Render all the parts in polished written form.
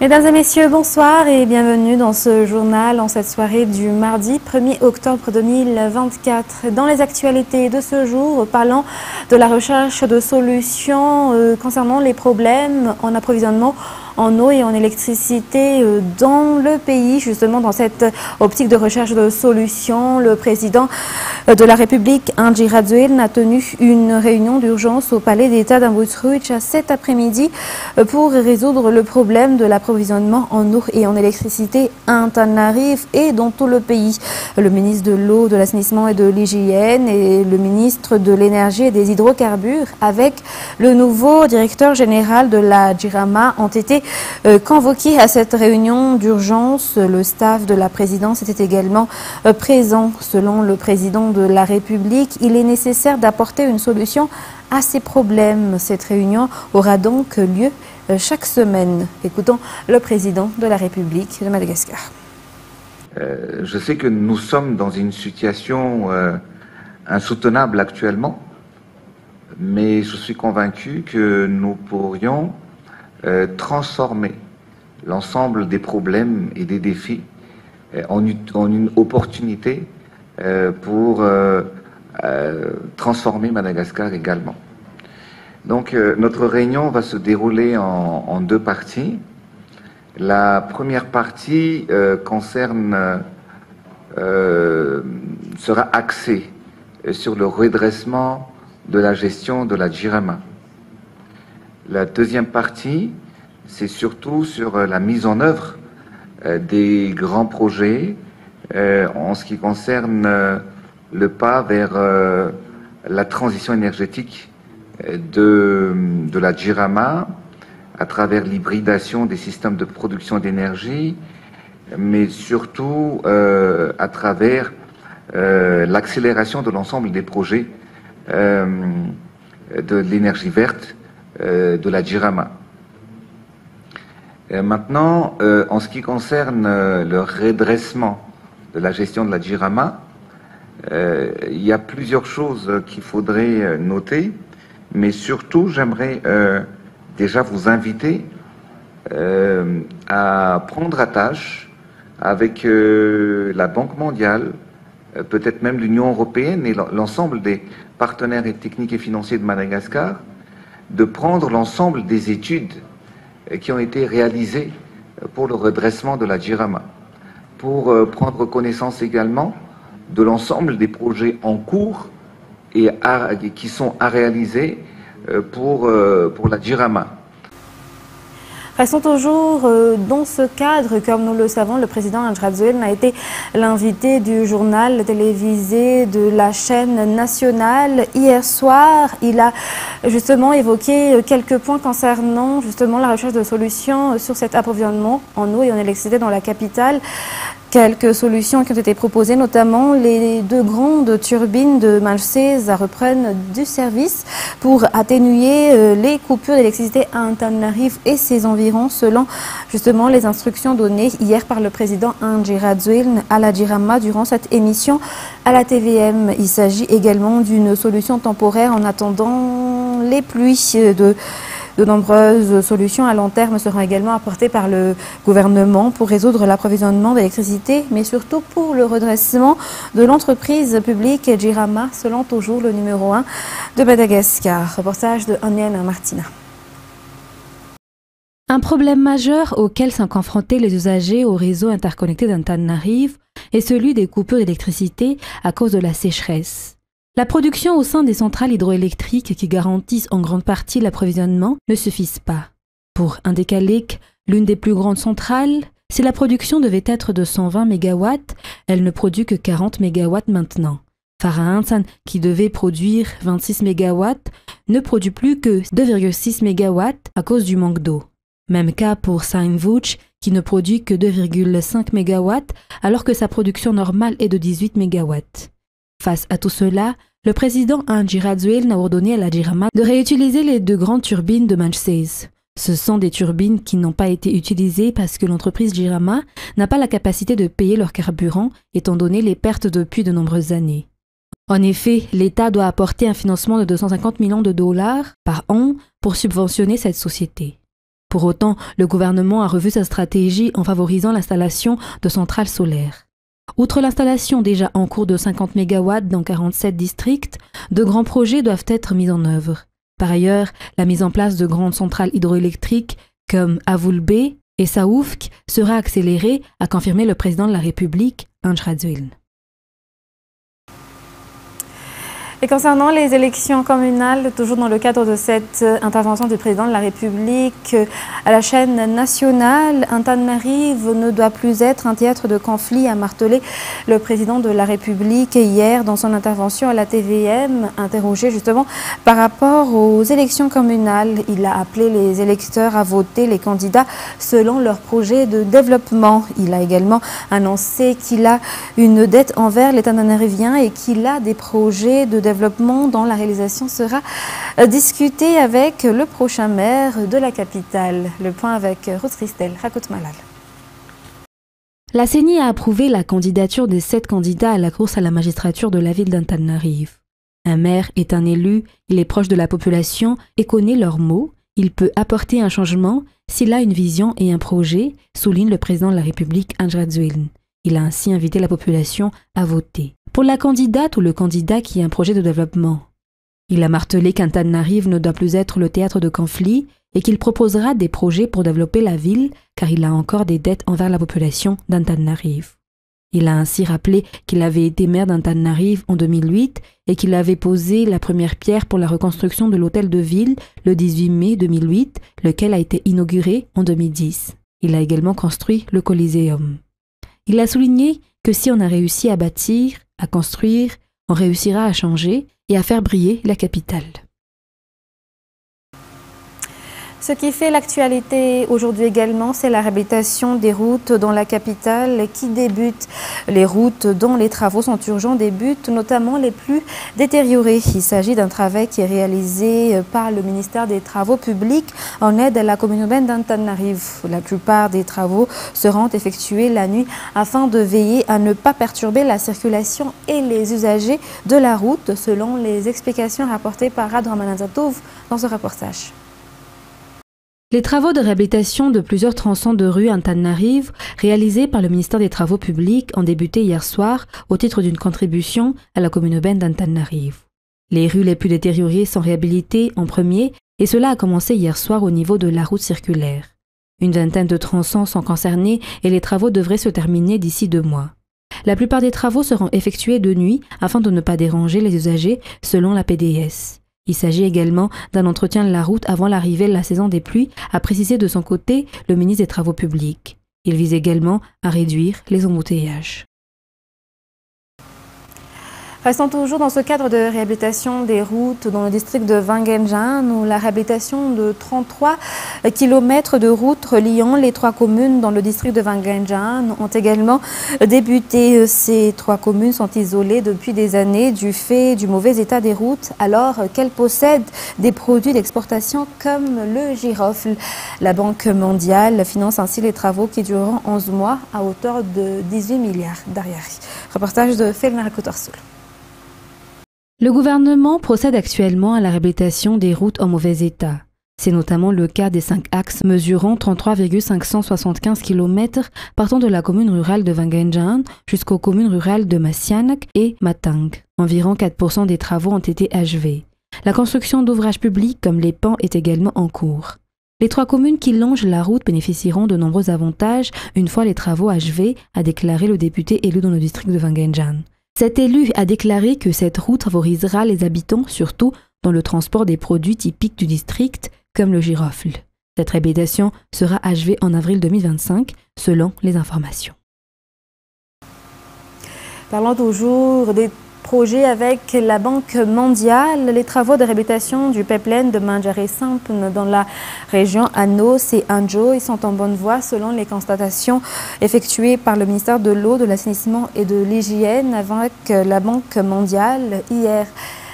Mesdames et messieurs, bonsoir et bienvenue dans ce journal en cette soirée du mardi 1er octobre 2024. Dans les actualités de ce jour, parlant de la recherche de solutions concernant les problèmes en approvisionnement en eau et en électricité dans le pays. Justement, dans cette optique de recherche de solutions, le président de la République, Andry Rajoelina, a tenu une réunion d'urgence au palais d'État d'Amboutrouitch cet après-midi pour résoudre le problème de l'approvisionnement en eau et en électricité à Antananarive et dans tout le pays. Le ministre de l'eau, de l'assainissement et de l'hygiène et le ministre de l'énergie et des hydrocarbures avec le nouveau directeur général de la JIRAMA ont été convoqués à cette réunion d'urgence. Le staff de la présidence était également présent. Selon le président de la République, il est nécessaire d'apporter une solution à ces problèmes. Cette réunion aura donc lieu chaque semaine. Écoutons le président de la République de Madagascar. Je sais que nous sommes dans une situation insoutenable actuellement, mais je suis convaincu que nous pourrions transformer l'ensemble des problèmes et des défis en une opportunité pour transformer Madagascar également. Donc notre réunion va se dérouler en deux parties. La première partie sera axée sur le redressement de la gestion de la JIRAMA. La deuxième partie, c'est surtout sur la mise en œuvre des grands projets en ce qui concerne le pas vers la transition énergétique de la JIRAMA à travers l'hybridation des systèmes de production d'énergie, mais surtout à travers l'accélération de l'ensemble des projets de l'énergie verte de la JIRAMA. Maintenant, en ce qui concerne le redressement de la gestion de la JIRAMA, il y a plusieurs choses qu'il faudrait noter, mais surtout j'aimerais déjà vous inviter à prendre attache avec la Banque mondiale, peut-être même l'Union européenne et l'ensemble des partenaires techniques et financiers de Madagascar, de prendre l'ensemble des études qui ont été réalisées pour le redressement de la JIRAMA, pour prendre connaissance également de l'ensemble des projets en cours et qui sont à réaliser pour la JIRAMA. Restons toujours dans ce cadre. Comme nous le savons, le président Andry Rajoelina a été l'invité du journal télévisé de la chaîne nationale. Hier soir, il a justement évoqué quelques points concernant justement la recherche de solutions sur cet approvisionnement en eau et en électricité dans la capitale. Quelques solutions qui ont été proposées, notamment les deux grandes turbines de Manchester reprennent du service pour atténuer les coupures d'électricité à Antananarive et ses environs, selon justement les instructions données hier par le président Andry Rajoelina à la JIRAMA durant cette émission à la TVM. Il s'agit également d'une solution temporaire en attendant les pluies. De nombreuses solutions à long terme seront également apportées par le gouvernement pour résoudre l'approvisionnement d'électricité, mais surtout pour le redressement de l'entreprise publique JIRAMA, selon toujours le numéro 1 de Madagascar. Reportage de Oniel Martina. Un problème majeur auquel sont confrontés les usagers au réseau interconnecté d'Antananarive est celui des coupures d'électricité à cause de la sécheresse. La production au sein des centrales hydroélectriques qui garantissent en grande partie l'approvisionnement ne suffisent pas. Pour Indékalek, l'une des plus grandes centrales, si la production devait être de 120 MW, elle ne produit que 40 MW maintenant. Farahansan, qui devait produire 26 MW, ne produit plus que 2,6 MW à cause du manque d'eau. Même cas pour Sainvouch, qui ne produit que 2,5 MW alors que sa production normale est de 18 MW. Face à tout cela, le président Andry Rajoelina a ordonné à la JIRAMA de réutiliser les deux grandes turbines de Manchester. Ce sont des turbines qui n'ont pas été utilisées parce que l'entreprise JIRAMA n'a pas la capacité de payer leur carburant, étant donné les pertes depuis de nombreuses années. En effet, l'État doit apporter un financement de 250 millions de dollars par an pour subventionner cette société. Pour autant, le gouvernement a revu sa stratégie en favorisant l'installation de centrales solaires. Outre l'installation déjà en cours de 50 MW dans 47 districts, de grands projets doivent être mis en œuvre. Par ailleurs, la mise en place de grandes centrales hydroélectriques comme Avoulbé et Saoufk sera accélérée, a confirmé le président de la République, Ange Radzuil. Et concernant les élections communales, toujours dans le cadre de cette intervention du président de la République à la chaîne nationale, Antananarive ne doit plus être un théâtre de conflit, a martelé le président de la République hier dans son intervention à la TVM, interrogé justement par rapport aux élections communales. Il a appelé les électeurs à voter les candidats selon leur projet de développement. Il a également annoncé qu'il a une dette envers l'État nanarivien et qu'il a des projets de développement dont la réalisation sera discutée avec le prochain maire de la capitale. Le point avec Ruth Christelle, Rakot Malal. La CENI a approuvé la candidature des 7 candidats à la course à la magistrature de la ville d'Antananarive. Un maire est un élu, il est proche de la population et connaît leurs mots. Il peut apporter un changement s'il a une vision et un projet, souligne le président de la République, Ange Radzuil. Il a ainsi invité la population à voter. Pour la candidate ou le candidat qui a un projet de développement, il a martelé qu'Antananarive ne doit plus être le théâtre de conflit et qu'il proposera des projets pour développer la ville car il a encore des dettes envers la population d'Antananarive. Il a ainsi rappelé qu'il avait été maire d'Antananarive en 2008 et qu'il avait posé la première pierre pour la reconstruction de l'hôtel de ville le 18 mai 2008, lequel a été inauguré en 2010. Il a également construit le Coliseum. Il a souligné que si on a réussi à bâtir, à construire, on réussira à changer et à faire briller la capitale. Ce qui fait l'actualité aujourd'hui également, c'est la réhabilitation des routes dans la capitale qui débute. Les routes dont les travaux sont urgents débutent, notamment les plus détériorées. Il s'agit d'un travail qui est réalisé par le ministère des Travaux publics en aide à la commune urbaine d'Antananarive. La plupart des travaux seront effectués la nuit afin de veiller à ne pas perturber la circulation et les usagers de la route, selon les explications rapportées par Abdrahman Zatouf dans ce reportage. Les travaux de réhabilitation de plusieurs tronçons de rue Antananarive, réalisés par le ministère des Travaux publics, ont débuté hier soir au titre d'une contribution à la commune urbaine d'Antananarive. Les rues les plus détériorées sont réhabilitées en premier et cela a commencé hier soir au niveau de la route circulaire. Une vingtaine de tronçons sont concernés et les travaux devraient se terminer d'ici 2 mois. La plupart des travaux seront effectués de nuit afin de ne pas déranger les usagers selon la PDS. Il s'agit également d'un entretien de la route avant l'arrivée de la saison des pluies, a précisé de son côté le ministre des Travaux publics. Il vise également à réduire les embouteillages. Restons toujours dans ce cadre de réhabilitation des routes dans le district de Wangenjan, où la réhabilitation de 33 km de routes reliant les 3 communes dans le district de Wangenjan ont également débuté. Ces 3 communes sont isolées depuis des années du fait du mauvais état des routes, alors qu'elles possèdent des produits d'exportation comme le girofle. La Banque mondiale finance ainsi les travaux qui dureront 11 mois à hauteur de 18 milliards d'ariari. Reportage de Felmer Kotorsoul. Le gouvernement procède actuellement à la réhabilitation des routes en mauvais état. C'est notamment le cas des 5 axes mesurant 33,575 km partant de la commune rurale de Wangenjan jusqu'aux communes rurales de Masianak et Matang. Environ 4% des travaux ont été achevés. La construction d'ouvrages publics comme les ponts est également en cours. Les 3 communes qui longent la route bénéficieront de nombreux avantages une fois les travaux achevés, a déclaré le député élu dans le district de Wangenjan. Cet élu a déclaré que cette route favorisera les habitants, surtout dans le transport des produits typiques du district, comme le girofle. Cette réhabilitation sera achevée en avril 2025, selon les informations. Parlons toujours des projets avec la Banque mondiale. Les travaux de réhabilitation du pipeline de Manjare-Samp dans la région Anos et Anjo sont en bonne voie selon les constatations effectuées par le ministère de l'Eau, de l'Assainissement et de l'Hygiène avec la Banque mondiale hier.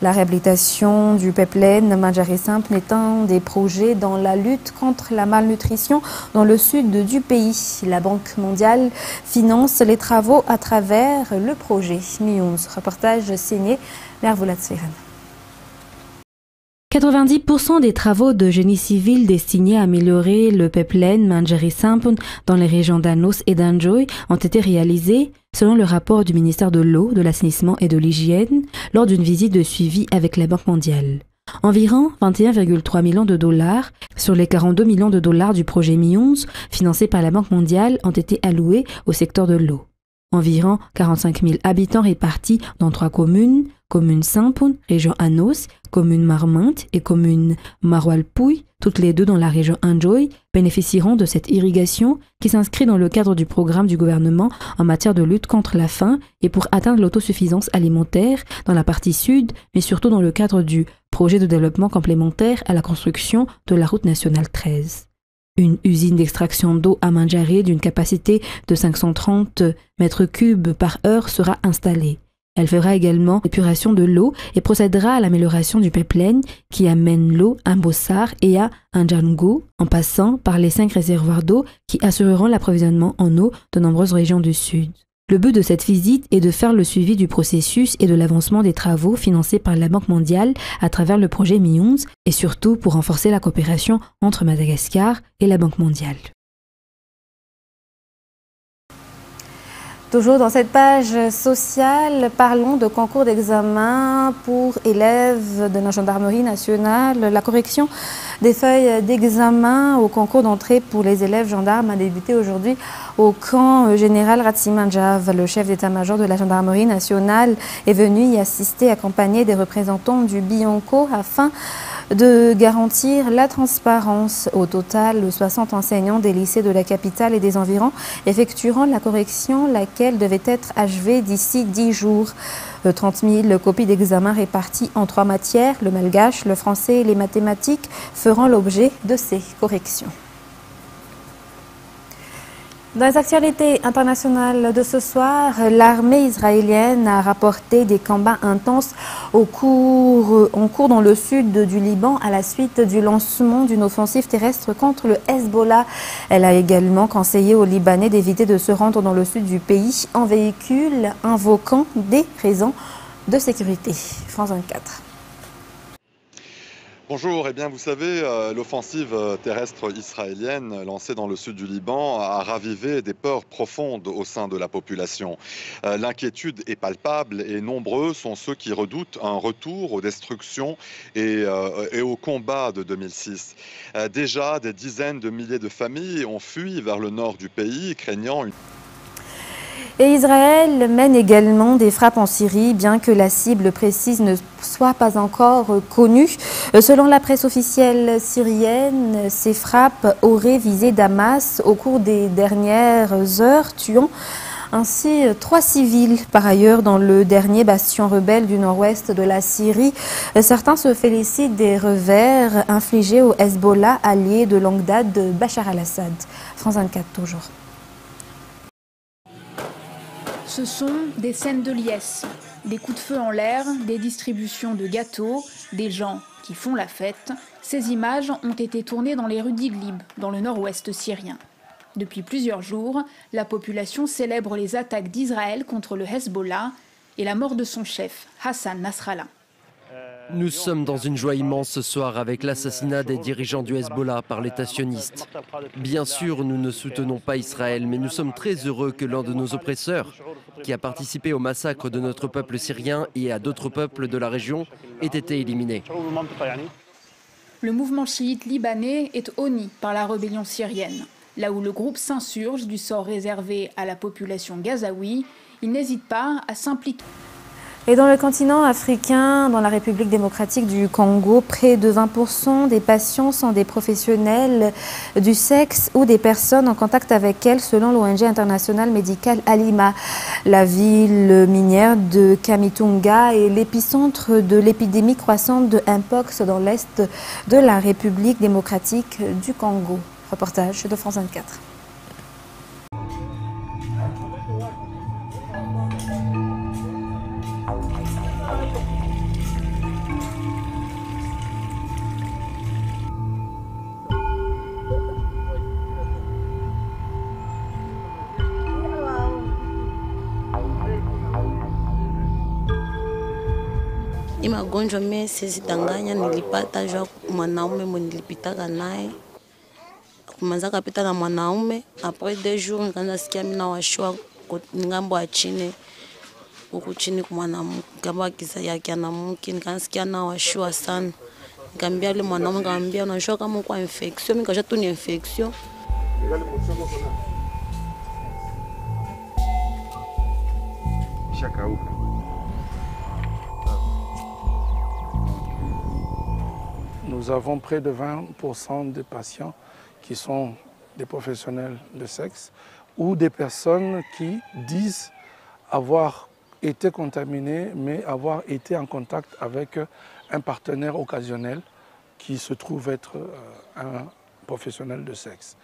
La réhabilitation du pipeline Manjare-Samp étant des projets dans la lutte contre la malnutrition dans le sud du pays. La Banque mondiale finance les travaux à travers le projet Mions. Reportage signé Mervoulat Sferen. 90% des travaux de génie civil destinés à améliorer le pipeline Manjeri-Sampun dans les régions d'Anos et d'Anjoy ont été réalisés, selon le rapport du ministère de l'Eau, de l'Assainissement et de l'Hygiène, lors d'une visite de suivi avec la Banque mondiale. Environ 21,3 millions de dollars sur les 42 millions de dollars du projet MIONS, financé par la Banque mondiale, ont été alloués au secteur de l'eau. Environ 45 000 habitants répartis dans 3 communes, commune Sampun, région Anos, commune Marminte et commune Marwalpouy, toutes les deux dans la région Anjoy, bénéficieront de cette irrigation qui s'inscrit dans le cadre du programme du gouvernement en matière de lutte contre la faim et pour atteindre l'autosuffisance alimentaire dans la partie sud, mais surtout dans le cadre du projet de développement complémentaire à la construction de la route nationale 13. Une usine d'extraction d'eau à Manjari d'une capacité de 530 mètres cubes par heure sera installée. Elle fera également l'épuration de l'eau et procédera à l'amélioration du pipeline qui amène l'eau à Mbossar et à Anjangu en passant par les 5 réservoirs d'eau qui assureront l'approvisionnement en eau de nombreuses régions du sud. Le but de cette visite est de faire le suivi du processus et de l'avancement des travaux financés par la Banque mondiale à travers le projet MIONS et surtout pour renforcer la coopération entre Madagascar et la Banque mondiale. Toujours dans cette page sociale, parlons de concours d'examen pour élèves de la gendarmerie nationale. La correction des feuilles d'examen au concours d'entrée pour les élèves gendarmes a débuté aujourd'hui au camp général Ratsimanjave. Le chef d'état-major de la gendarmerie nationale est venu y assister accompagné des représentants du Bianco afin de garantir la transparence. Au total, 60 enseignants des lycées de la capitale et des environs effectueront la correction, laquelle devait être achevée d'ici 10 jours. 30 000 copies d'examen réparties en 3 matières, le malgache, le français et les mathématiques, feront l'objet de ces corrections. Dans les actualités internationales de ce soir, l'armée israélienne a rapporté des combats intenses en cours dans le sud du Liban à la suite du lancement d'une offensive terrestre contre le Hezbollah. Elle a également conseillé aux Libanais d'éviter de se rendre dans le sud du pays en véhicule, invoquant des raisons de sécurité. France 24. Bonjour, eh bien vous savez, l'offensive terrestre israélienne lancée dans le sud du Liban a ravivé des peurs profondes au sein de la population. L'inquiétude est palpable et nombreux sont ceux qui redoutent un retour aux destructions et aux combats de 2006. Déjà, des dizaines de milliers de familles ont fui vers le nord du pays, craignant une... Et Israël mène également des frappes en Syrie, bien que la cible précise ne soit pas encore connue. Selon la presse officielle syrienne, ces frappes auraient visé Damas au cours des dernières heures, tuant ainsi 3 civils. Par ailleurs, dans le dernier bastion rebelle du nord-ouest de la Syrie, certains se félicitent des revers infligés au Hezbollah, allié de longue date de Bachar al-Assad. France 24 toujours. Ce sont des scènes de liesse, des coups de feu en l'air, des distributions de gâteaux, des gens qui font la fête. Ces images ont été tournées dans les rues d'Idlib, dans le nord-ouest syrien. Depuis plusieurs jours, la population célèbre les attaques d'Israël contre le Hezbollah et la mort de son chef, Hassan Nasrallah. Nous sommes dans une joie immense ce soir avec l'assassinat des dirigeants du Hezbollah par l'État sioniste. Bien sûr, nous ne soutenons pas Israël, mais nous sommes très heureux que l'un de nos oppresseurs, qui a participé au massacre de notre peuple syrien et à d'autres peuples de la région, ait été éliminé. Le mouvement chiite libanais est honni par la rébellion syrienne. Là où le groupe s'insurge du sort réservé à la population gazaoui, il n'hésite pas à s'impliquer. Et dans le continent africain, dans la République démocratique du Congo, près de 20% des patients sont des professionnels du sexe ou des personnes en contact avec elles, selon l'ONG internationale médicale Alima. La ville minière de Kamitunga est l'épicentre de l'épidémie croissante de Mpox dans l'est de la République démocratique du Congo. Reportage de France 24. Hii magonjwa mimi sizidanganya, nilipata jua mwanaume mwenye nilipitaka naye. Kumanza kapita na mwanaume, après 2 jours nikaanza sikia mimi na washwa ngambo ya chini. Huku chini kwa mwanamke, ngambo ya kianamke, nikaanza sikia na washwa sana. Nikamwambia yule mwanaume, nikamwambia unajua kama uko infection, mimi nikajua tu ni infection. Nous avons près de 20% des patients qui sont des professionnels de sexe ou des personnes qui disent avoir été contaminés mais avoir été en contact avec un partenaire occasionnel qui se trouve être un professionnel de sexe.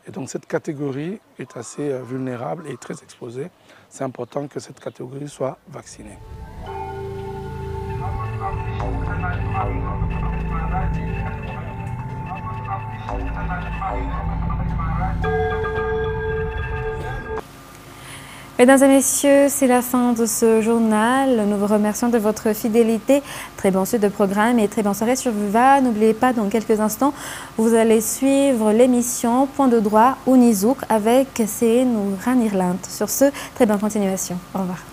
Et donc cette catégorie est assez vulnérable et très exposée. C'est important que cette catégorie soit vaccinée. Mesdames et messieurs, c'est la fin de ce journal. Nous vous remercions de votre fidélité. Très bon suite de programme et très bonne soirée sur Viva. N'oubliez pas, dans quelques instants, vous allez suivre l'émission Point de droit ou Nizouk avec Céline ou Ranirland. Sur ce, très bonne continuation. Au revoir.